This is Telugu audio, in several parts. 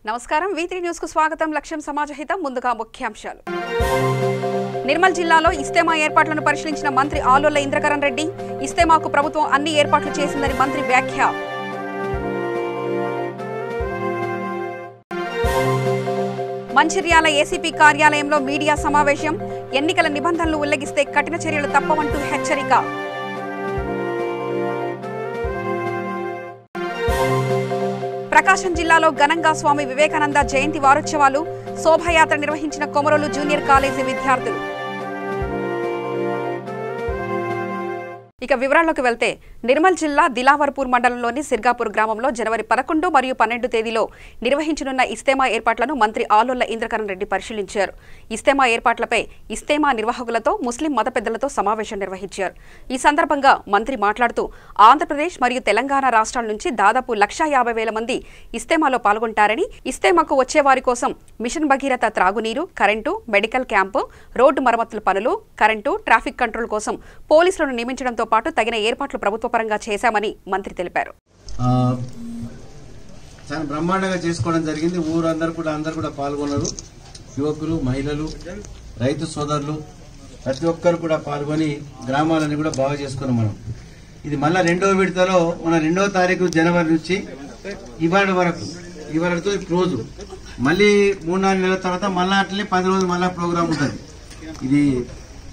నమస్కారం V3 న్యూస్ కు స్వాగతం. లక్ష్యం సమాజహితం. ముందుగా ముఖ్యాంశాలు. నిర్మల్ జిల్లాలో ఇస్తేమా ఏర్పాట్లను పరిశీలించిన మంత్రి ఆలోల ఇంద్రకరణ్ రెడ్డి. ఇస్తేమాకు ప్రభుత్వం అన్ని ఏర్పాట్లు చేసిందని మంత్రి వ్యాఖ్య. మంచిర్యాల ఏసీపీ కార్యాలయంలో మీడియా సమావేశం. ఎన్నికల నిబంధనలు ఉల్లంఘిస్తే కఠిన చర్యలు తప్పవంటూ హెచ్చరిక. ప్రకాశం జిల్లాలో ఘనంగా స్వామి వివేకానంద జయంతి వారోత్సవాలు. శోభాయాత్ర నిర్వహించిన కొమరోలు జూనియర్ కాలేజీ విద్యార్థులు. ఇక వివరాల్లోకి వెళ్తే నిర్మల్ జిల్లా దిలావర్పూర్ మండలంలోని సిర్గాపూర్ గ్రామంలో జనవరి 11 మరియు 12 తేదీలో నిర్వహించనున్న ఇస్తేమా ఏర్పాట్లను మంత్రి ఆలోల ఇంద్రకరణ్ రెడ్డి పరిశీలించారు. ఇస్తేమా ఏర్పాట్లపై ఇస్తేమా నిర్వాహకులతో ముస్లిం మత పెద్దలతో సమావేశం నిర్వహించారు. ఈ సందర్భంగా మంత్రి మాట్లాడుతూ ఆంధ్రప్రదేశ్ మరియు తెలంగాణ రాష్ట్రాల నుంచి దాదాపు 1,50,000 మంది ఇస్తేమాలో పాల్గొంటారని, ఇస్తేమాకు వచ్చే వారి కోసం మిషన్ భగీరథ త్రాగునీరు, కరెంటు, మెడికల్ క్యాంపు, రోడ్డు మరమ్మతుల పనులు, కరెంటు, ట్రాఫిక్ కంట్రోల్ కోసం పోలీసులను నియమించడంతో పాటు తగిన ఏర్పాట్లు ప్రభుత్వ పరంగా చేశామని మంత్రి తెలిపారు. చాలా బ్రహ్మాండంగా చేసుకోవడం జరిగింది. ఊరందరూ కూడా పాల్గొన్నారు. యువకులు, మహిళలు, రైతు సోదరులు ప్రతి ఒక్కరు కూడా పాల్గొని గ్రామాలని కూడా బాగా చేసుకున్నాం. మనం ఇది మళ్ళా 2వ విడతలో మన 2వ తారీఖు జనవరి నుంచి ఇవాళ వరకు రోజు మళ్ళీ 3-4 నెలల తర్వాత మళ్ళా అట్లనే 10 రోజులు మళ్ళా ప్రోగ్రాం ఉంటుంది. ఇది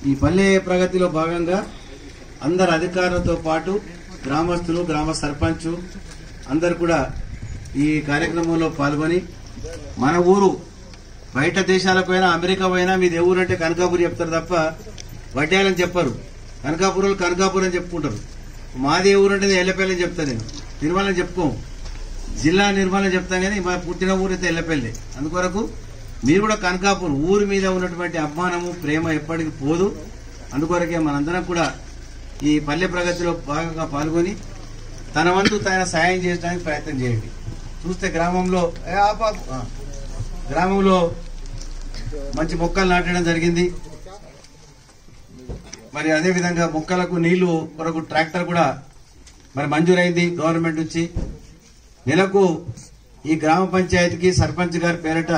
ఈ పల్లె ప్రగతిలో భాగంగా అందరు అధికారులతో పాటు గ్రామస్తులు, గ్రామ సర్పంచ్ అందరు కూడా ఈ కార్యక్రమంలో పాల్గొని మన ఊరు బయట దేశాలకు పోయినా, అమెరికా పోయినా మీది ఏ ఊరు అంటే కనకాపూర్ చెప్తారు తప్ప వడ్డాలని చెప్పరు. కనకాపూర్లు కనకాపూర్ అని చెప్పుకుంటారు. మాది ఏ ఊరు అంటే ఎల్లపల్లి అని చెప్తాను. నేను నిర్మలని చెప్పుకోము, జిల్లా నిర్మలని చెప్తాను. కానీ మా పుట్టిన ఊరు అయితే ఎల్లపల్లి. అందుకొరకు మీరు కూడా కనకాపూర్ ఊరి మీద ఉన్నటువంటి అభిమానము, ప్రేమ ఎప్పటికీ పోదు. అందుకొరకే మనందరం కూడా ఈ పల్లె ప్రగతిలో భాగంగా పాల్గొని తన వంతు తన సాయం చేయడానికి ప్రయత్నం చేయండి. చూస్తే గ్రామంలో మంచి మొక్కలు నాటడం జరిగింది. మరి అదేవిధంగా మొక్కలకు నీళ్లు కొరకు ట్రాక్టర్ కూడా మరి మంజూరైంది గవర్నమెంట్ నుంచి. నెలకు ఈ గ్రామ పంచాయతీకి సర్పంచ్ గారి పేరిట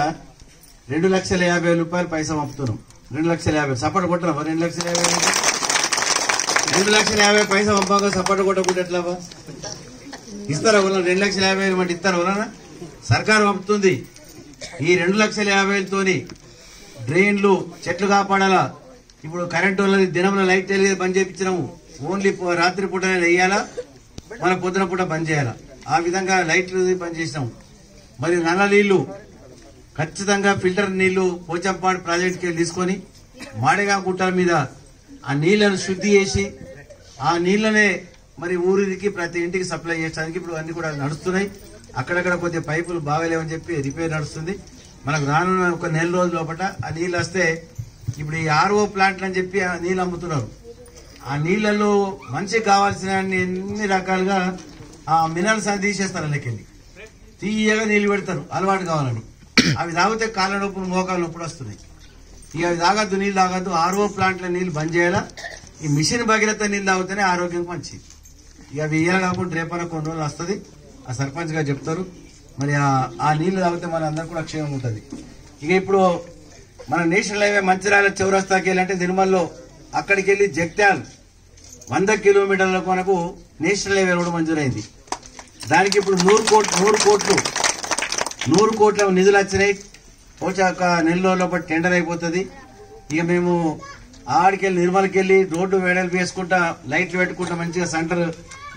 2,50,000 రూపాయలు పైసా పంపుతున్నాం. 2,50,000 సపోర్ట్ కొట్టరా? 2,50,000 2,50,000 పైసా పంపాక సపోర్ట్ కొట్టకుండా ఎట్లా ఇస్తారా? 2,50,000 మంది ఇస్తారా? వలన సర్కారు పంపుతుంది. ఈ 2,50,000తోని డ్రైన్లు, చెట్లు కాపాడాలా. ఇప్పుడు కరెంటు వాళ్ళది దినంలో లైట్ తెలియదు బంద్ చేయించినాము. ఓన్లీ రాత్రి పూట వేయాలా, మన పొద్దున పూట బంద్ చేయాలా. ఆ విధంగా లైట్లు బంద్ చేసినాము. మరి నల్ల నీళ్లు ఖచ్చితంగా ఫిల్టర్ నీళ్లు పోచంపాడు ప్రాజెక్టుకి వెళ్ళి తీసుకొని మాడగా గుట్టల మీద ఆ నీళ్లను శుద్ధి చేసి ఆ నీళ్లనే మరి ఊరికి ప్రతి ఇంటికి సప్లై చేయడానికి ఇప్పుడు అన్ని కూడా నడుస్తున్నాయి. అక్కడక్కడ కొద్దిగా పైపులు బాగాలేవని చెప్పి రిపేర్ నడుస్తుంది. మనకు రానున్న ఒక నెల రోజుల లోపల ఆ నీళ్ళు వస్తే ఇప్పుడు ఈ RO ప్లాంట్లు అని చెప్పి ఆ నీళ్ళు అమ్ముతున్నారు. ఆ నీళ్లలో మనిషికి కావాల్సిన ఎన్ని రకాలుగా ఆ మినరల్స్ అని తీసేస్తారు. అందుకెళ్ళి తీయగా నీళ్లు పెడతారు అలవాటు కావాలని. అవి తాగితే కాళ్ళ నొప్పులు, మోకాళ్ళ నొప్పులు వస్తున్నాయి. ఇక అవి తాగద్దు, నీళ్ళు తాగద్దు. RO ప్లాంట్ల నీళ్లు బంద్ చేయాలా. ఈ మిషన్ భగీరథ నీళ్ళు తాగితేనే ఆరోగ్యం మంచిది. ఇక అవి ఇయ్యాలి కాకుండా రేపన కొన్ని రోజులు వస్తుంది. ఆ సర్పంచ్ గారు చెప్తారు. మరి ఆ నీళ్లు తాగితే మన అందరూ కూడా క్షేమం ఉంటుంది. ఇక ఇప్పుడు మన నేషనల్ హైవే మంచిర్యాల చౌరస్తాకి వెళ్ళంటే నిర్మల్లో అక్కడికి వెళ్ళి జగిత్యాల 100 కిలోమీటర్లకు మనకు నేషనల్ హైవే రోడ్డు మంజూరైంది. దానికి ఇప్పుడు 100 కోట్ల నిధులు వచ్చినాయి. ఒక నెల రోజుల పాటు టెండర్ అయిపోతుంది. ఇక మేము ఆడికెళ్ళి నిర్మల్కి వెళ్ళి రోడ్డు వెడల్పు వేసుకుంటా, లైట్లు పెట్టుకుంటా, మంచిగా సెంటర్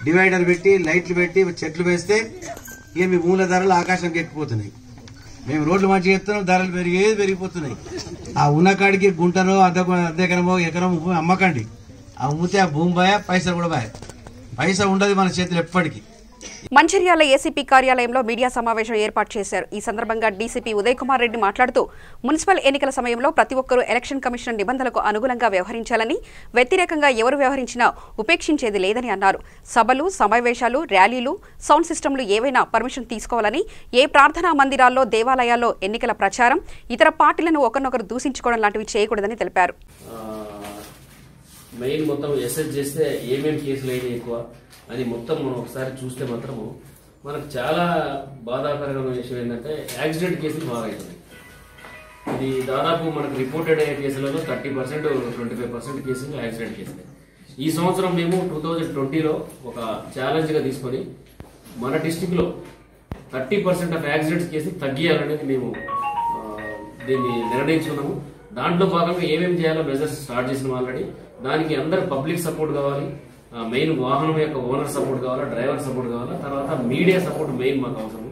డివైడర్ పెట్టి లైట్లు పెట్టి చెట్లు వేస్తే ఇక మీ మూల ధరలు ఆకాశంకి ఎక్కిపోతున్నాయి. మేము రోడ్లు మంచిగా ఎత్తున్నాం, ధరలు పెరిగిపోతున్నాయి. ఆ ఉన్నకాడికి గుంటనో అర్ధ ఎకరం అమ్మకండి. ఆ అమ్మితే ఆ భూమి బాయ, పైసలు కూడా బాయ. పైసా ఉండదు మన చేతులు ఎప్పటికీ. మంచిర్యాల ఏసీపీ కార్యాలయంలో మీడియా సమావేశం ఏర్పాటు చేశారు. ఈ సందర్భంగా డీసీపీ ఉదయ్ కుమార్ రెడ్డి మాట్లాడుతూ మున్సిపల్ ఎన్నికల సమయంలో ప్రతి ఒక్కరూ ఎలక్షన్ కమిషన్ నిబంధనలకు అనుగుణంగా వ్యవహరించాలని, వ్యతిరేకంగా ఎవరు వ్యవహరించినా ఉపేక్షించేది లేదని అన్నారు. సభలు, సమావేశాలు, ర్యాలీలు, సౌండ్ సిస్టంలు ఏవైనా పర్మిషన్ తీసుకోవాలని, ఏ ప్రార్థనా మందిరాల్లో, దేవాలయాల్లో ఎన్నికల ప్రచారం, ఇతర పార్టీలను ఒకరినొకరు దూషించుకోవడం లాంటివి చేయకూడదని తెలిపారు. మెయిన్ మొత్తం ఎస్ఎస్ చేస్తే ఏమేమి కేసులు అయినా ఎక్కువ అని మొత్తం మనం ఒకసారి చూస్తే మాత్రము మనకు చాలా బాధాకరమైన విషయం ఏంటంటే యాక్సిడెంట్ కేసులు బాగా అవుతున్నాయి. ఇది దాదాపు మనకు రిపోర్టెడ్ అయ్యే కేసులలో 30%, 25% కేసులు యాక్సిడెంట్ కేసులే. ఈ సంవత్సరం మేము 2020లో ఒక ఛాలెంజ్గా తీసుకొని మన డిస్టిక్లో 30% ఆఫ్ యాక్సిడెంట్స్ కేసులు తగ్గియాలనేది మేము దీన్ని నిర్ణయించుకున్నాము. దాంట్లో భాగంగా ఏమేమి చేయాలో మెజర్స్ స్టార్ట్ చేసిన ఆల్రెడీ. దానికి అందరు పబ్లిక్ సపోర్ట్ కావాలి, మెయిన్ వాహనం యొక్క ఓనర్ సపోర్ట్ కావాలా, డ్రైవర్ సపోర్ట్ కావాలా, తర్వాత మీడియా సపోర్ట్ మెయిన్ మాకు అవసరం.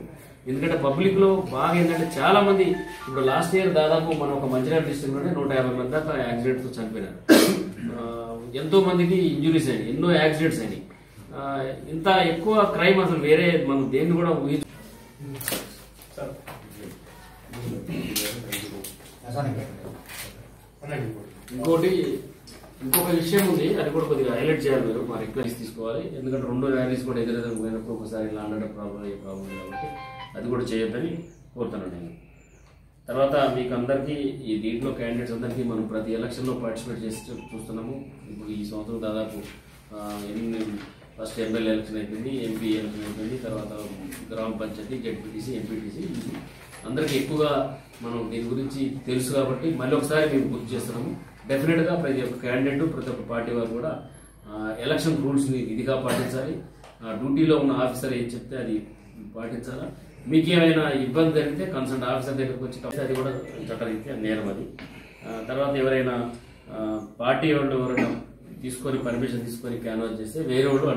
ఎందుకంటే పబ్లిక్ లో బాగా ఏంటంటే చాలా మంది ఇప్పుడు లాస్ట్ ఇయర్ దాదాపు మనం ఒక మంచిర్యాల డిస్ట్రిక్ట్ లోనే 150 మంది దాకా యాక్సిడెంట్స్ తో చనిపోయినారు. ఎంతో మందికి ఇంజురీస్ అయినాయి, ఎన్నో యాక్సిడెంట్స్ అయినాయి. ఇంత ఎక్కువ క్రైమ్ అసలు వేరే మనం దేన్ని కూడా ఇంకొక విషయం ఉంది, అది కూడా కొద్దిగా హైలైట్ చేయాలి. మీరు మా రిక్వెస్ట్ తీసుకోవాలి, ఎందుకంటే 2 ర్యాలీస్ కూడా ఎదురెదురు పోయినప్పుడు ఒకసారి ఇలా అండర్ ప్రాబ్లం అయ్యే ప్రాబ్లం కాబట్టి అది కూడా చేయొద్దని కోరుతున్నాను నేను. తర్వాత మీకు అందరికీ ఈ దీంట్లో క్యాండిడేట్స్ అందరికీ మనం ప్రతి ఎలక్షన్లో పార్టిసిపేట్ చేసి చూస్తున్నాము. ఇప్పుడు ఈ సంవత్సరం దాదాపు ఫస్ట్ ఎమ్మెల్యే ఎలక్షన్ అయిపోయింది, ఎంపీ ఎలక్షన్ అయిపోయింది, తర్వాత గ్రామ పంచాయతీ, జెడ్పీటీసీ, ఎంపీటీసీ, అందరికీ ఎక్కువగా మనం దీని గురించి తెలుసు కాబట్టి మళ్ళీ ఒకసారి మేము గుర్తు చేస్తున్నాము. డెఫినెట్గా ప్రతి ఒక్క క్యాండిడేట్, ప్రతి ఒక్క పార్టీ వారు కూడా ఎలక్షన్ రూల్స్ని విధిగా పాటించాలి. డ్యూటీలో ఉన్న ఆఫీసర్ ఏం చెప్తే అది పాటించాలా. మీకు ఏమైనా ఇబ్బంది జరిగితే కన్సర్న్ ఆఫీసర్ దగ్గరకు వచ్చి అది కూడా చట్టరీత్యా నేరం అది. తర్వాత ఎవరైనా పార్టీ వాళ్ళు ఎవరైనా తీసుకొని పర్మిషన్ తీసుకొని క్యాన్వాస్ చేస్తే వేరే వాళ్ళు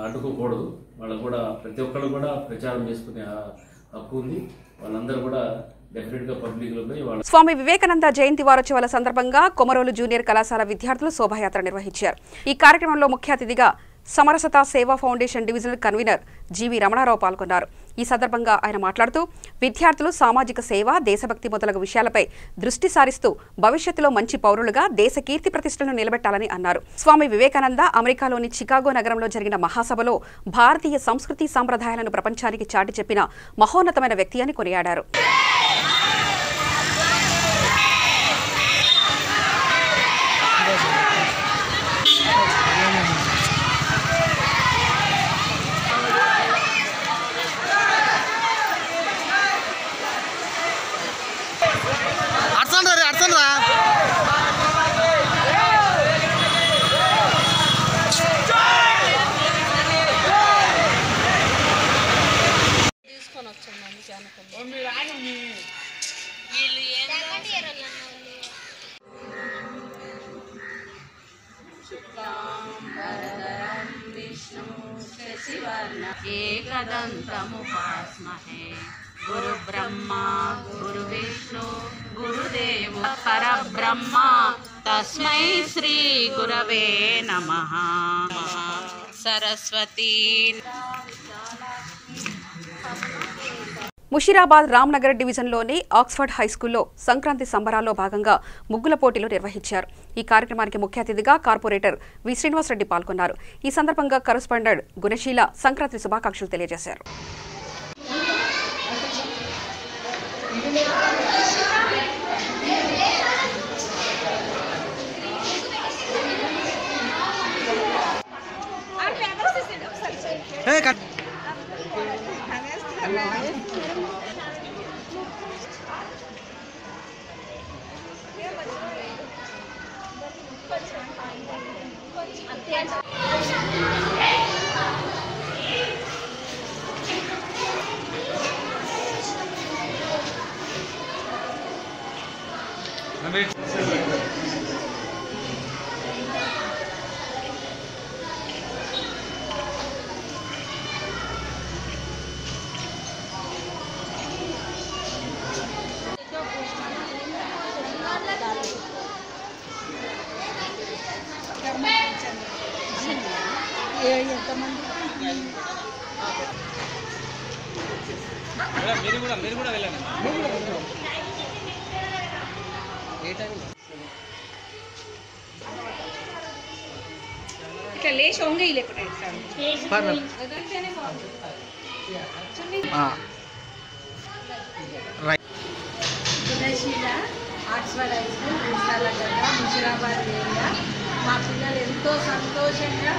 అడ్డుకోకూడదు. వాళ్ళకు కూడా ప్రతి ఒక్కళ్ళు కూడా ప్రచారం చేసుకునే హక్కు ఉంది. వాళ్ళందరూ కూడా డెఫినెట్ గా పబ్లిక్ లో పోయి స్వామి వివేకానంద జయంతి వారోత్సవాల సందర్భంగా కొమరోలు జూనియర్ కళాశాల విద్యార్థులు శోభాయాత్ర నిర్వహించారు. ఈ కార్యక్రమంలో ముఖ్య అతిథిగా సమరసత సేవా ఫౌండేషన్ డివిజనల్ కన్వీనర్ జీవి రమణారావు పాల్గొన్నారు. ఈ సందర్భంగా ఆయన మాట్లాడుతూ విద్యార్థులు సామాజిక సేవ, దేశభక్తి మొదలగు విషయాలపై దృష్టి సారిస్తూ భవిష్యత్తులో మంచి పౌరులుగా దేశ కీర్తి ప్రతిష్టలను నిలబెట్టాలని అన్నారు. స్వామి వివేకానంద అమెరికాలోని చికాగో నగరంలో జరిగిన మహాసభలో భారతీయ సంస్కృతి సాంప్రదాయాలను ప్రపంచానికి చాటి చెప్పిన మహోన్నతమైన వ్యక్తి అని కొనియాడారు. एकदन्तमुपास्महे गुरु ब्रह्मा गुरु विष्णु गुरुदेव परब्रह्मा तस्मै श्री गुरवे नमः सरस्वती. ముషీరాబాద్ రామ్నగర్ డివిజన్లోని ఆక్స్ఫర్డ్ హైస్కూల్లో సంక్రాంతి సంబరాల్లో భాగంగా ముగ్గుల పోటీలు నిర్వహించారు. ఈ కార్యక్రమానికి ముఖ్య అతిథిగా కార్పొరేటర్ వి శ్రీనివాసరెడ్డి పాల్గొన్నారు. ఈ సందర్భంగా కరస్పాండెంట్ గుణశీల సంక్రాంతి శుభాకాంక్షలు తెలియజేశారు. మీరు కూడా వెళ్ళండి. ఇట్లా లేచి వంగ లేకుండా Gunasheela Oxford high school Musheerabad area మా పిల్లలు ఎంతో సంతోషంగా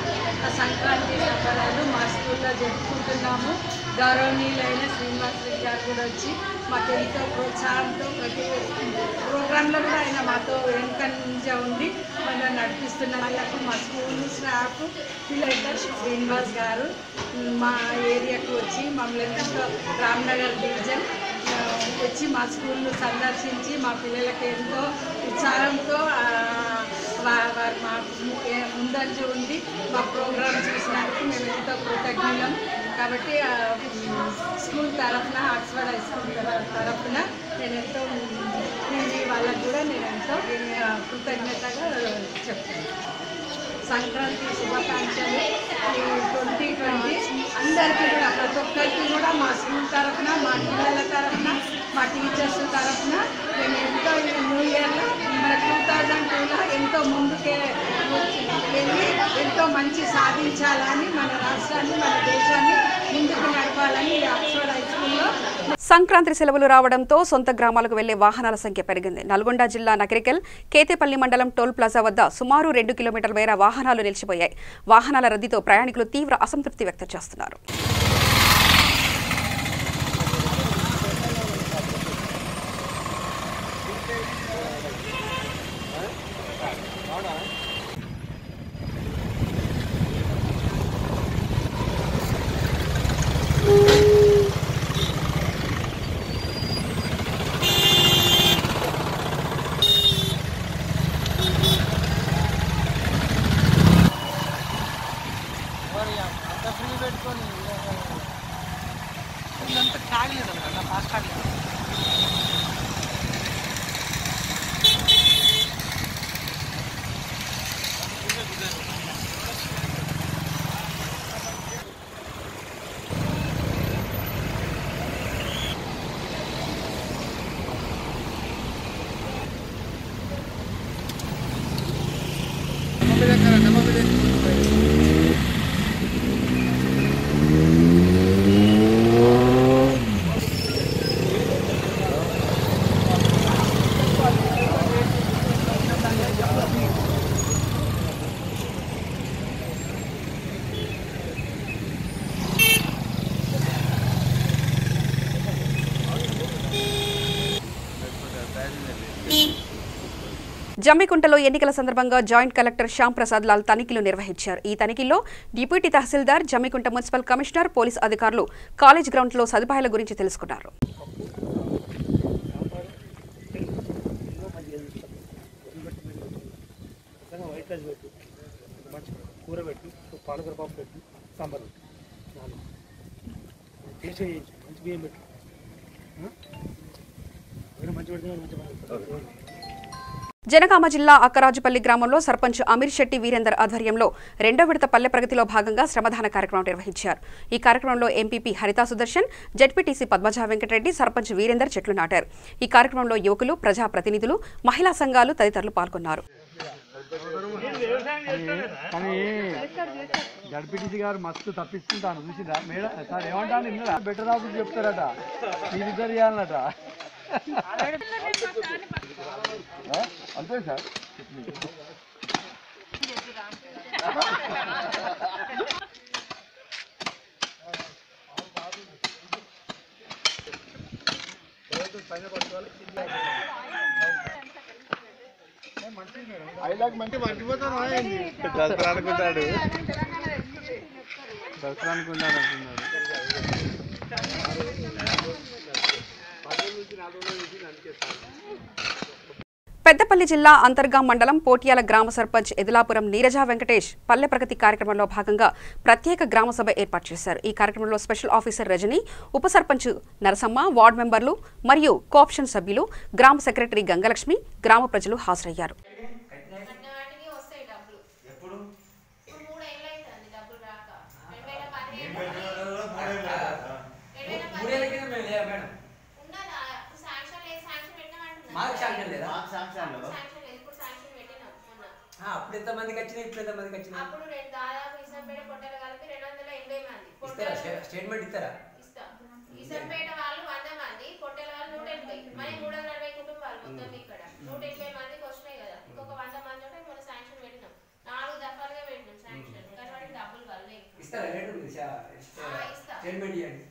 ఆ సంక్రాంతి సంబరాలు మా స్కూల్లో జరుపుకుంటున్నాము. గౌరవనీయులైన శ్రీనివాస్ రెడ్డి గారు కూడా వచ్చి మాకు ఎంతో ప్రోత్సాహంతో ప్రతి ప్రోగ్రాంలో కూడా ఆయన మాతో వెనుక నుంచి ఉండి మనం నడిపిస్తున్న వాళ్ళకు మా స్కూల్ స్టాఫ్ పిల్లలు శ్రీనివాస్ గారు మా ఏరియాకు వచ్చి మమ్మల్ని ఎంతో రామ్నగర్ డివిజన్ వచ్చి మా స్కూల్ను సందర్శించి మా పిల్లలకి ఎంతో ఉత్సాహంతో వారు మా ముందంజు ఉండి మా ప్రోగ్రాం చూసినందుకు మేము ఎంతో కృతజ్ఞులం. కాబట్టి స్కూల్ తరఫున ఆక్స్ఫర్డ్ హై స్కూల్ తరఫున నేను ఎంతో వాళ్ళకు కూడా నేను ఎంతో కృతజ్ఞతగా చెప్తాను. సంక్రాంతి శుభాకాంక్షలు 2020 అందరికీ కూడా ప్రతి ఒక్కరికి కూడా మా స్కూల్ తరఫున మా పిల్లల తరఫున మా టీచర్స్ తరఫున మేము ఎంతో న్యూ ఇయర్లో మన 2002లో ఎంతో ముందుకే వెళ్ళి ఎంతో మంచి సాధించాలని మన రాష్ట్రాన్ని మన దేశాన్ని ముందుకు నడపాలని ఆక్స్ఫర్డ్ హై స్కూల్లో. సంక్రాంతి సెలవులు రావడంతో సొంత గ్రామాలకు వెళ్లే వాహనాల సంఖ్య పెరిగింది. నల్గొండ జిల్లా నకిరికల్ కేతేపల్లి మండలం టోల్ ప్లాజా వద్ద సుమారు 2 కిలోమీటర్ల మేర వాహనాలు నిలిచిపోయాయి. వాహనాల రద్దీతో ప్రయాణికులు తీవ్ర అసంతృప్తి వ్యక్తం చేస్తున్నారు. జమ్మికుంటలో ఎన్నికల సందర్భంగా జాయింట్ కలెక్టర్ శ్యామ్ ప్రసాద్ లాల్ తనిఖీలు నిర్వహించారు. ఈ తనిఖీల్లో డిప్యూటీ తహసీల్దార్, జమ్మికుంట మున్సిపల్ కమిషనర్, పోలీస్ అధికారులు కాలేజ్ గ్రౌండ్లో సదుపాయాల గురించి తెలుసుకున్నారు. జనగామ జిల్లా అక్కరాజుపల్లి గ్రామంలో సర్పంచ్ అమీర్ శెట్టి వీరేందర్ ఆధ్వర్యంలో 2వ విడత పల్లె ప్రగతిలో భాగంగా శ్రమదాన కార్యక్రమం నిర్వహించారు. ఈ కార్యక్రమంలో ఎంపీపీ హరితా సుదర్శన్, జెడ్పీటీసీ పద్మజా వెంకటరెడ్డి, సర్పంచ్ వీరేందర్ చెట్లు నాటారు. ఈ కార్యక్రమంలో యువకులు, ప్రజాప్రతినిధులు, మహిళా సంఘాలు తదితరులు పాల్గొన్నారు. జడ్పీటీసీ గారు మస్తు తప్పిస్తుంటాను చూసిందా మేడం సార్ ఏమంటాను నిన్న బెటర్ ఆఫీస్ చెప్తారట మీరిద్దరు చేయాలన్నట అంతే సార్ ఐలాక్ మంచి మర్చిపోతాను దసరా అనుకుంటాడు దసరా అనుకుంటాను అంటున్నాడు. పెద్దపల్లి జిల్లా అంతర్గాం మండలం పోట్యాల గ్రామ సర్పంచ్ ఎదులాపురం నీరజా వెంకటేష్ పల్లె ప్రగతి కార్యక్రమంలో భాగంగా ప్రత్యేక గ్రామ సభ ఏర్పాటు చేశారు. ఈ కార్యక్రమంలో స్పెషల్ ఆఫీసర్ రజని, ఉప సర్పంచ్ నరసమ్మ, వార్డు మెంబర్లు మరియు కోఆప్షన్ సభ్యులు, గ్రామ సెక్రటరీ గంగలక్ష్మి, గ్రామ ప్రజలు హాజరయ్యారు. అప్పుడు ఎంతమందికి వచ్చినాయి ఇప్పుడు ఎంతమందికి వచ్చినాయి అప్పుడు దాదాపు ఇసంపేట పొట్టలు కలిపి 280 మంది స్టేట్మెంట్ ఇస్తారా ఇసంపేట వాళ్ళు 100 మంది పొట్టల వాళ్ళు 180 మరి 340 కుటుంబాలు మొత్తం ఇక్కడ 180 మందికి వస్తున్నాయి కదా ఇంకొక 100 మంది ఉంటే మనం శాంక్షన్ పెట్టినాం స్టేట్మెంట్ ఇవ్వండి.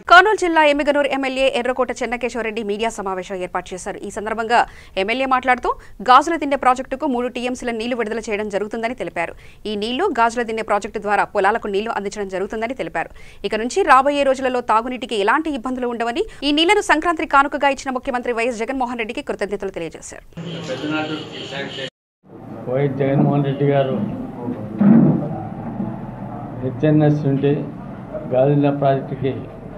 కర్నూలు జిల్లా ఎమ్మిగనూరు ఎమ్మెల్యే ఎర్రకోట చెన్నకేశవరెడ్డి మీడియా సమావేశం ఏర్పాటు చేశారు. ఈ సందర్భంగా ఎమ్మెల్యే మాట్లాడుతూ గాజుల దిన్నె ప్రాజెక్టుకు 3 టీఎంసీల నీళ్లు విడుదల చేయడం జరుగుతుందని తెలిపారు. ఈ నీళ్లు గాజుల దిన్నె ప్రాజెక్టు ద్వారా పొలాలకు నీళ్లు అందించడం జరుగుతుందని తెలిపారు. ఇక నుంచి రాబోయే రోజులలో తాగునీటికి ఎలాంటి ఇబ్బందులు ఉండవని, ఈ నీళ్లను సంక్రాంతి కానుకగా ఇచ్చిన ముఖ్యమంత్రి వైఎస్ జగన్మోహన్ రెడ్డికి కృతజ్ఞతలు తెలియజేశారు. వైఎస్ జగన్మోహన్ రెడ్డి గారు హెచ్ఎన్ఎస్ నుండి గాజుల ప్రాజెక్టుకి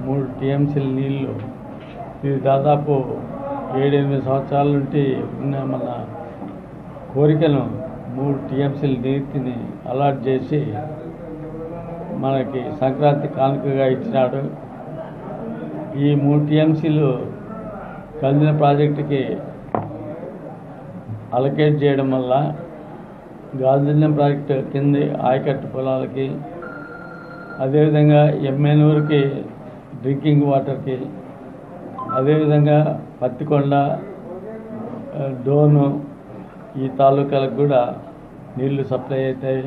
3 టీఎంసీల నీళ్లు, ఇది దాదాపు 7-8 సంవత్సరాల నుండి ఉన్న మన కోరికను 3 టీఎంసీల నీటిని అలాట్ చేసి మనకి సంక్రాంతి కానుకగా ఇచ్చినాడు. ఈ 3 టీఎంసీలు గాజుల ప్రాజెక్టుకి అలొకేట్ చేయడం వల్ల గాజుల ప్రాజెక్టు కింద ఆయకట్టు పొలాలకి, అదేవిధంగా ఎమ్మెనూరుకి డ్రింకింగ్ వాటర్కి, అదేవిధంగా పత్తికొండ, డోను ఈ తాలూకాలకు కూడా నీళ్లు సప్లై అవుతాయి.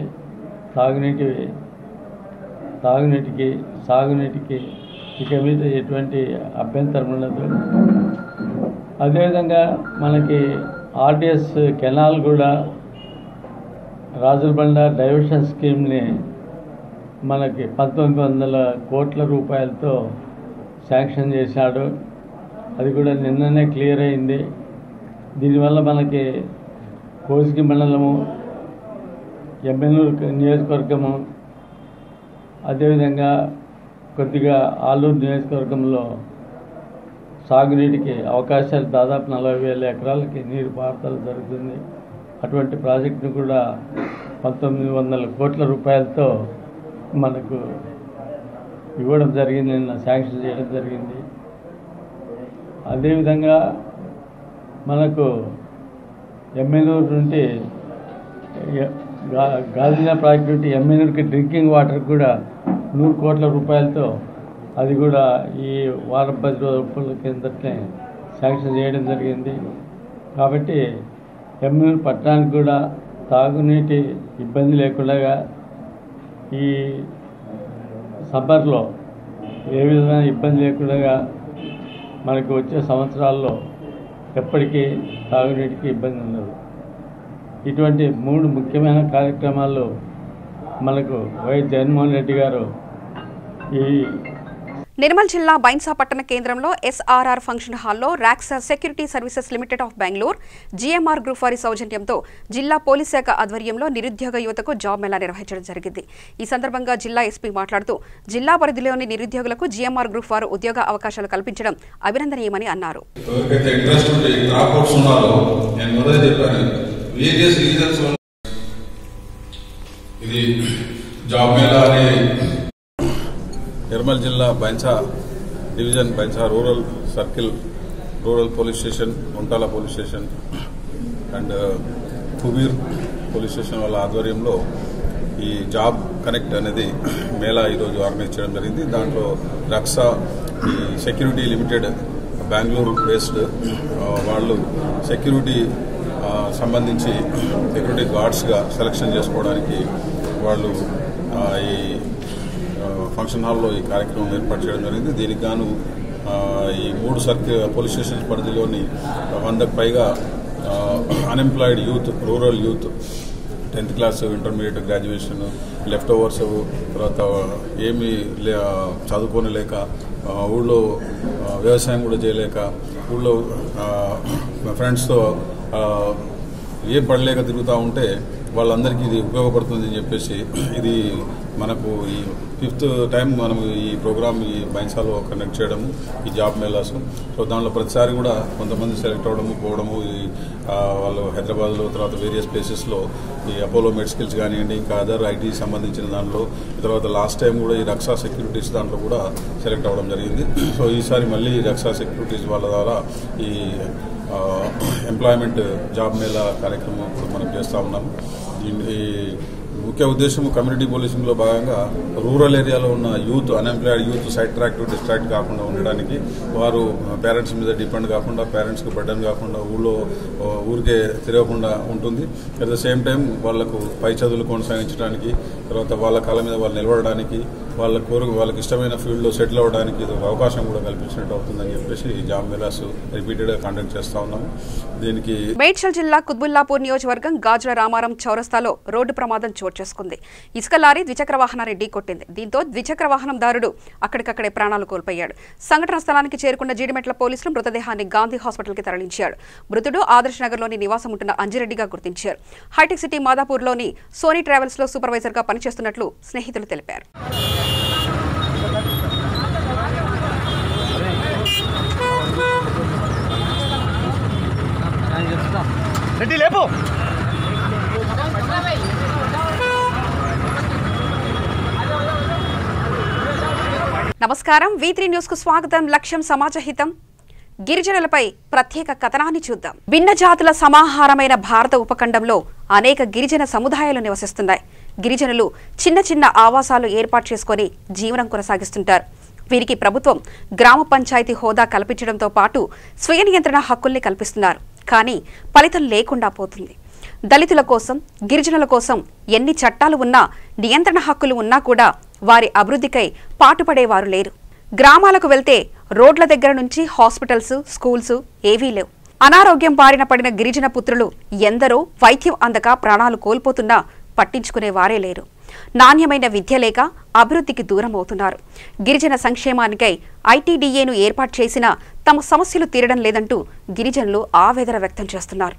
తాగునీటికి సాగునీటికి ఇక మీద ఎటువంటి అభ్యంతరం ఉండదు. అదేవిధంగా మనకి ఆర్డిఎస్ కెనాల్ కూడా రాజులబండ డైవర్షన్ స్కీమ్ని మనకి 1900 కోట్ల రూపాయలతో శాంక్షన్ చేశాడు. అది కూడా నిన్ననే క్లియర్ అయింది. దీనివల్ల మనకి కోసిగి మండలము, ఎమ్మెనూరు నియోజకవర్గము, అదేవిధంగా కొద్దిగా ఆలూరు నియోజకవర్గంలో సాగునీటికి అవకాశాలు దాదాపు 40,000 ఎకరాలకి నీరు పారుదల జరుగుతుంది. అటువంటి ప్రాజెక్టును కూడా 1900 కోట్ల రూపాయలతో మనకు ఇవ్వడం జరిగింది, నిన్న శాంక్షన్ చేయడం జరిగింది. అదేవిధంగా మనకు ఎమ్మెనూరు నుండి గాజుల ప్రాజెక్టు నుండి ఎమ్మెనూరుకి డ్రింకింగ్ వాటర్ కూడా 100 కోట్ల రూపాయలతో అది కూడా ఈ వారం 10 రోజుల కిందటే శాంక్షన్ చేయడం జరిగింది. కాబట్టి ఎమ్మెనూరు పట్టణానికి కూడా తాగునీటి ఇబ్బంది లేకుండా ఈ సమ్మర్లో ఏ విధమైన ఇబ్బంది లేకుండా మనకు వచ్చే సంవత్సరాల్లో ఎప్పటికీ తాగునీటికి ఇబ్బంది ఉండదు. ఇటువంటి 3 ముఖ్యమైన కార్యక్రమాలు మనకు వైఎస్ జగన్మోహన్ రెడ్డి గారు ఈ నిర్మల్ జిల్లా బైన్సా పట్టణ కేంద్రంలో ఎస్ఆర్ఆర్ ఫంక్షన్ హాల్లో Raksa security services limited of Bengaluru, GMR group వారి సౌజన్యంతో జిల్లా పోలీస్ శాఖ ఆధ్వర్యంలో నిరుద్యోగ యువతకు జాబ్ మేళా నిర్వహించడం జరిగింది. ఈ సందర్భంగా జిల్లా ఎస్పీ మాట్లాడుతూ జిల్లా పరిధిలోని నిరుద్యోగులకు జీఎంఆర్ గ్రూప్ వారు ఉద్యోగ అవకాశాలు కల్పించడం అభినందనీయమని అన్నారు. నిర్మల్ జిల్లా Bhainsa division, Bhainsa rural circle, rural police station, Guntala police station and Kubeer police station వాళ్ళ ఆధ్వర్యంలో ఈ జాబ్ కనెక్ట్ అనేది మేళా ఈరోజు ఆర్గనైజ్ చేయడం జరిగింది. దాంట్లో రక్సా ఈ సెక్యూరిటీ లిమిటెడ్ బెంగళూరు బేస్డ్ వాళ్ళు సెక్యూరిటీ సంబంధించి సెక్యూరిటీ గార్డ్స్గా సెలక్షన్ చేసుకోవడానికి వాళ్ళు ఈ ఫంక్షన్ హాల్లో ఈ కార్యక్రమం ఏర్పాటు చేయడం జరిగింది. దీనికి గాను ఈ 3 పోలీస్ స్టేషన్ పరిధిలోని 100కు పైగా unemployed youth, rural youth, 10th class, intermediate, graduation, left overs, తర్వాత ఏమీ చదువుకొని లేక, ఊళ్ళో వ్యవసాయం కూడా చేయలేక, ఊళ్ళో ఫ్రెండ్స్తో ఏం పడలేక తిరుగుతూ ఉంటే వాళ్ళందరికీ ఇది ఉపయోగపడుతుందని చెప్పేసి ఇది మనకు ఈ 5th టైం మనం ఈ ప్రోగ్రామ్ ఈ బైన్సాలో కండక్ట్ చేయడము, ఈ జాబ్ మేళాస్. సో దాంట్లో ప్రతిసారి కూడా కొంతమంది సెలెక్ట్ అవ్వడము, పోవడము, వాళ్ళు హైదరాబాద్లో, తర్వాత వేరియస్ ప్లేసెస్లో ఈ అపోలో మెడికల్స్ కానివ్వండి, ఇంకా అదర్ ఐటీ సంబంధించిన దాంట్లో, తర్వాత లాస్ట్ టైం కూడా ఈ రక్సా సెక్యూరిటీస్ దాంట్లో కూడా సెలెక్ట్ అవ్వడం జరిగింది. సో ఈసారి మళ్ళీ రక్సా సెక్యూరిటీస్ వాళ్ళ ద్వారా ఈ ఎంప్లాయ్మెంట్ జాబ్ మేళా కార్యక్రమం మనం చేస్తూ ఉన్నాము. ఈ ముఖ్య ఉద్దేశం కమ్యూనిటీ పోలీసింగ్లో భాగంగా రూరల్ ఏరియాలో ఉన్న youth, unemployed youth side track to distract కాకుండా ఉండడానికి, వారు పేరెంట్స్ మీద డిపెండ్ కాకుండా, పేరెంట్స్కి బర్డెన్ కాకుండా, ఊరికే తిరగకుండా ఉంటుంది. అట్ ద సేమ్ టైం వాళ్లకు పై చదువులు కొనసాగించడానికి, తర్వాత వాళ్ళ కాళ్ళ మీద వాళ్ళు నిలబడడానికి వాళ్ళకి ఇష్టమైన ఫీల్డ్లో సెటిల్ అవ్వడానికి ఇది ఒక అవకాశం కూడా కల్పించినట్టు అవుతుందని చెప్పేసి జామ్ మేళాస్ రిపీటెడ్గా కండక్ట్ చేస్తూ ఉన్నాము. దీనికి మేడ్చల్ జిల్లా కుత్బుల్లాపూర్ నియోజకవర్గం గాజుల రామారం చౌరస్తాలో రోడ్డు ప్రమాదం చోటు చేసుకుంది. ఇసుక లారీ ద్విచక్ర వాహనాన్ని ఢీకొట్టింది. దీంతో ద్విచక్ర వాహనందారుడు అక్కడికక్కడే ప్రాణాలు కోల్పోయాడు. సంఘటన స్థలానికి చేరుకున్న జీడిమెట్ల పోలీసులు మృతదేహాన్ని గాంధీ హాస్పిటల్కి తరలించాడు. మృతుడు ఆదర్శ్ నగర్లోని నివాసం ఉంటున్న అంజిరెడ్డిగా గుర్తించారు. హైటెక్ సిటీ మాదాపూర్లోని సోనీ ట్రావెల్స్లో సూపర్వైజర్గా పనిచేస్తున్నట్లు స్నేహితులు తెలిపారు. నమస్కారం, V3 న్యూస్ కు స్వాగతం. లక్ష్యం సమాజహితం. గిరిజనులపై ప్రత్యేక కథనాన్ని చూద్దాం. భిన్న జాతుల సమాహారమైన భారత ఉపఖండంలో అనేక గిరిజన సముదాయాలు నివసిస్తున్నాయి. గిరిజనులు చిన్న చిన్న ఆవాసాలు ఏర్పాటు చేసుకుని జీవనం కొనసాగిస్తుంటారు. వీరికి ప్రభుత్వం గ్రామ పంచాయతీ హోదా కల్పించడంతో పాటు స్వయ నియంత్రణ హక్కుల్ని కల్పిస్తున్నారు. కానీ ఫలితం లేకుండా పోతుంది. దళితుల కోసం, గిరిజనుల కోసం ఎన్ని చట్టాలు ఉన్నా, నియంత్రణ హక్కులు ఉన్నా కూడా వారి అభివృద్ధికై పాటుపడేవారు లేరు. గ్రామాలకు వెళ్తే రోడ్ల దగ్గర నుంచి హాస్పిటల్స్, స్కూల్స్ ఏవీ లేవు. అనారోగ్యం బారిన పడిన గిరిజన పుత్రులు ఎందరో వైద్యం అందక ప్రాణాలు కోల్పోతున్నా పట్టించుకునే వారే లేరు. నాణ్యమైన విద్య లేక అభివృద్ధికి దూరం అవుతున్నారు. గిరిజన సంక్షేమానికై ITDAను ఏర్పాటు చేసినా తమ సమస్యలు తీరడం లేదంటూ గిరిజనులు ఆవేదన వ్యక్తం చేస్తున్నారు.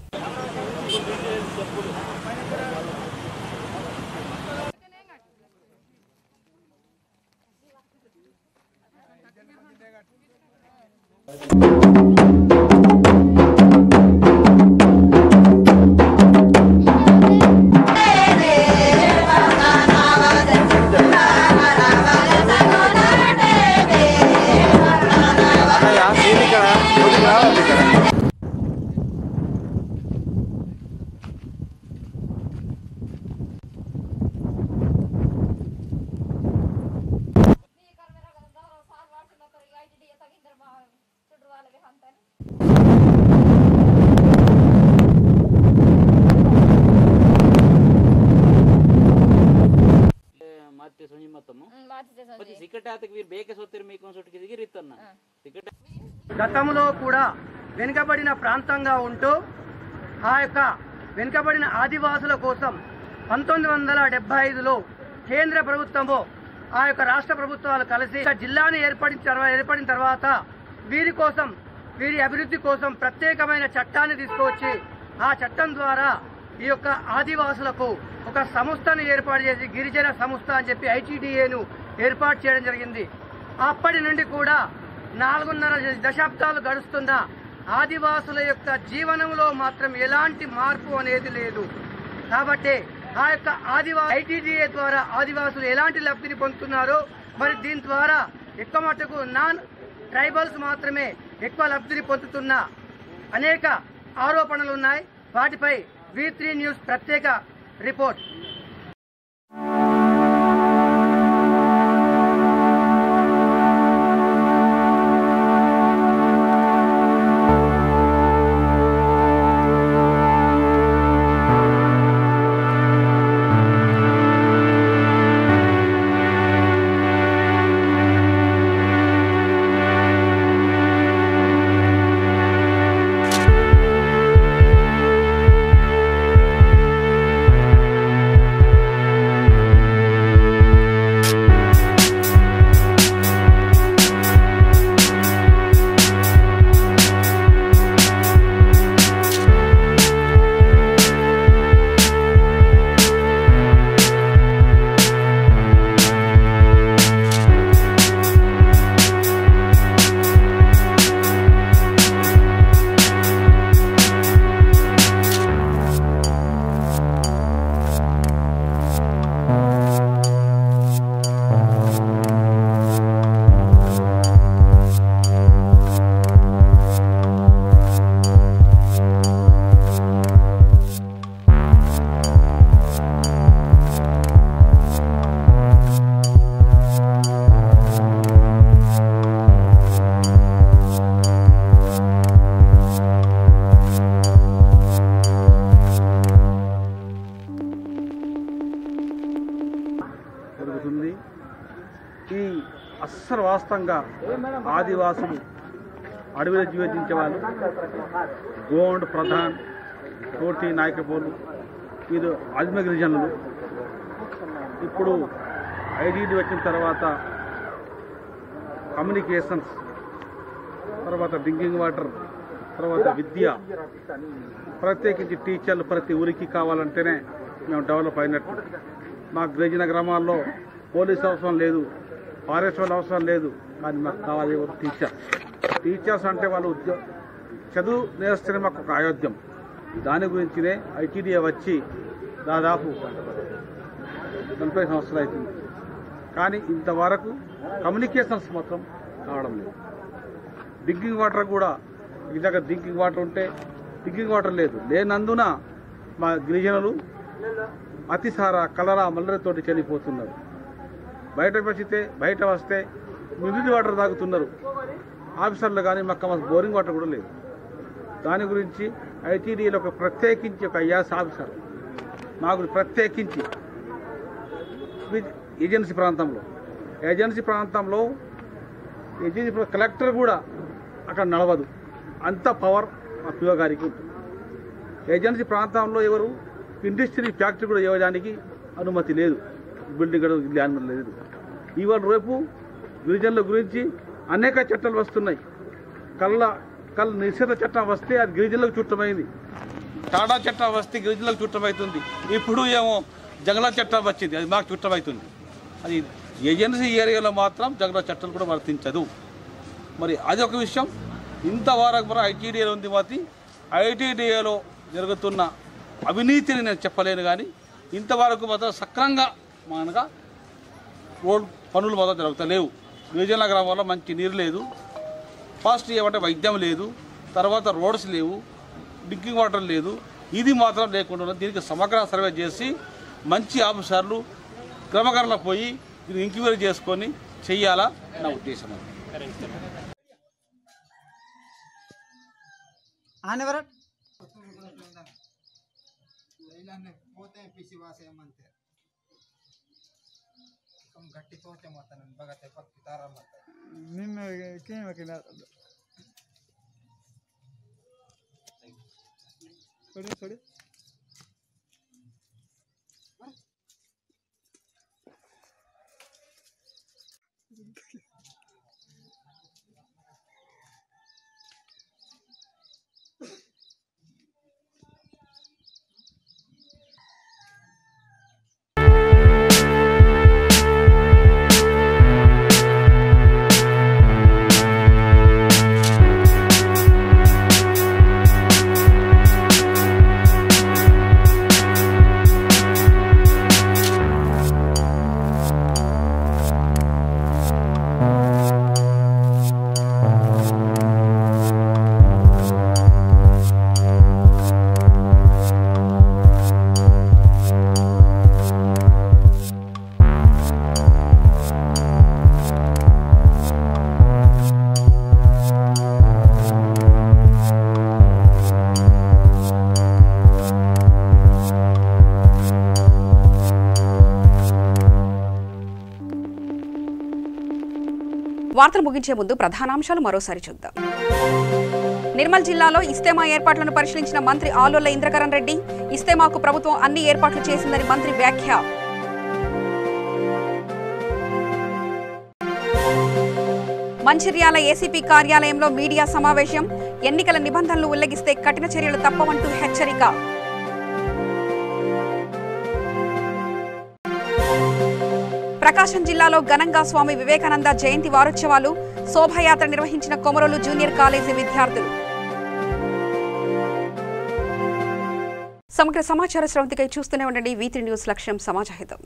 గతంలో కూడా వెనుకబడిన ప్రాంతంగా ఉంటూ ఆ యొక్క వెనుకబడిన ఆదివాసుల కోసం 1975లో కేంద్ర ప్రభుత్వము ఆ యొక్క రాష్ట్ర ప్రభుత్వాలు కలిసి జిల్లాను ఏర్పడిన తర్వాత వీరి కోసం, వీరి అభివృద్ధి కోసం ప్రత్యేకమైన చట్టాన్ని తీసుకువచ్చి ఆ చట్టం ద్వారా ఈ యొక్క ఆదివాసులకు ఒక సంస్థను ఏర్పాటు చేసి గిరిజన సంస్థ అని చెప్పి ITDAను ఏర్పాటు చేయడం జరిగింది. అప్పటి నుండి కూడా 4.5 దశాబ్దాలు గడుస్తున్న ఆదివాసుల యొక్క జీవనంలో మాత్రం ఎలాంటి మార్పు అనేది లేదు. కాబట్టి ఆ యొక్క ITDA ద్వారా ఆదివాసులు ఎలాంటి లబ్ధిని పొందుతున్నారో, మరి దీని ద్వారా ఎక్కువ మటుకు నాన్ ట్రైబల్స్ మాత్రమే ఎక్కువ లబ్ధిని పొందుతున్న అనేక ఆరోపణలు ఉన్నాయి. వాటిపై V3 న్యూస్ ప్రత్యేక రిపోర్ట్. ఈ అస్సలు వాస్తవంగా ఆదివాసులు అడవిలో జీవించే వాళ్ళు గోండ్ ప్రధాన్ తోటి నాయకపోలు వీరు ఆదిమ గిరిజనులు. ఇప్పుడు ఐడీడీ వచ్చిన తర్వాత కమ్యూనికేషన్స్, తర్వాత డ్రింకింగ్ వాటర్, తర్వాత విద్య, ప్రత్యేకించి టీచర్లు ప్రతి ఊరికి కావాలంటేనే మేము డెవలప్ అయినట్టు. మాకు గిరిజన గ్రామాల్లో పోలీస్ అవసరం లేదు, ఫారెస్ట్ వాళ్ళు అవసరం లేదు, కానీ మాకు కావాలి టీచర్స్ అంటే వాళ్ళు చదువు నేర్స్తేనే మాకు ఒక ఆయోధ్యం. దాని గురించినే ఐటీడీఏ వచ్చి దాదాపు 40 సంవత్సరాలు అవుతుంది. కానీ ఇంతవరకు కమ్యూనికేషన్స్ మాత్రం కావడం లేదు. డ్రింకింగ్ వాటర్ కూడా ఈ దగ్గర డ్రింకింగ్ వాటర్ ఉంటే డ్రింకింగ్ వాటర్ లేనందున మా గిరిజనులు అతిసార కలరా మల్లెలతోటి చనిపోతున్నారు. బయట వస్తే మినరల్ వాటర్ తాగుతున్నారు ఆఫీసర్లు, కానీ మాకు బోరింగ్ వాటర్ కూడా లేదు. దాని గురించి ఐటీడీలో ప్రత్యేకించి ఒక ఐఆర్ఎస్ ఆఫీసర్ మాకు ప్రత్యేకించి ఏజెన్సీ ప్రాంతంలో కలెక్టర్ కూడా అక్కడ నడవదు, అంత పవర్ మా పిఓ గారికి ఉంటుంది. ఏజెన్సీ ప్రాంతంలో ఎవరు ఇండస్ట్రీ ఫ్యాక్టరీ కూడా ఇవ్వడానికి అనుమతి లేదు, బిల్డింగ్ ల్యాండ్ లేదు. ఇవాళ రేపు గిరిజనుల గురించి అనేక చట్టాలు వస్తున్నాయి. కళ్ళ నిషేధ చట్టం వస్తే అది గిరిజనులకు చుట్టమైంది, టాటా చట్టం వస్తే గిరిజనులకు చుట్టమవుతుంది. ఇప్పుడు ఏమో జంగళ చట్టం వచ్చింది, అది మాకు చుట్టమవుతుంది. అది ఏజెన్సీ ఏరియాలో మాత్రం జంగళ చట్టాలు కూడా వర్తించదు. మరి అది ఒక విషయం. ఇంతవరకు మనం ఐటీడీఏలో ఉంది. మాది ఐటీడీఏలో జరుగుతున్న అవినీతిని నేను చెప్పలేను, కానీ ఇంతవరకు మాత్రం సక్రంగా మనగా రోడ్ పనులు మాత్రం జరుగుతలేవు. గిరిజన గ్రామాల్లో మంచి నీరు లేదు, ఫస్ట్ ఏమంటే వైద్యం లేదు, తర్వాత రోడ్స్ లేవు, డ్రింకింగ్ వాటర్ లేదు. ఇది మాత్రం లేకుండా దీనికి సమగ్ర సర్వే చేసి మంచి ఆఫీసర్లు క్రమకరణ పోయి ఇది ఎంక్వైరీ చేసుకొని చెయ్యాలా నా ఉద్దేశం. ಗಟ್ಟಿ ತೋತೆ ಮಾಡ್ತಾನೆ ಬಗತ್ತೆ ಪಕ್ಕಿ ತಾರ ಮಾಡ್ತಾನೆ ನಿನ್ನ ಕೇಳಬೇಕಿಲ್ಲ ಸರಿ వార్తలు ముగించే ముందు ప్రధానాంశాలు మరోసారి చూద్దాం. నిర్మల్ జిల్లాలో ఇస్తేమా ఏర్పాట్లను పరిశీలించిన మంత్రి ఆలోల ఇంద్రకరణ్ రెడ్డి. ఇస్తేమాకు ప్రభుత్వం అన్ని ఏర్పాట్లు చేసిందని మంత్రి వ్యాఖ్య. మంచిర్యాల ఏసీపీ కార్యాలయంలో మీడియా సమావేశం. ఎన్నికల నిబంధనలు ఉల్లంఘిస్తే కఠిన చర్యలు తప్పవంటూ హెచ్చరిక. ప్రకాశం జిల్లాలో ఘనంగా స్వామి వివేకానంద జయంతి వారోత్సవాలు. శోభాయాత్ర నిర్వహించిన కొమరోలు జూనియర్ కాలేజీ విద్యార్థులు. సమగ్ర సమాచార స్రవంతికై చూస్తూనే ఉండండి V3 న్యూస్. లక్ష్యం సమాజహితం.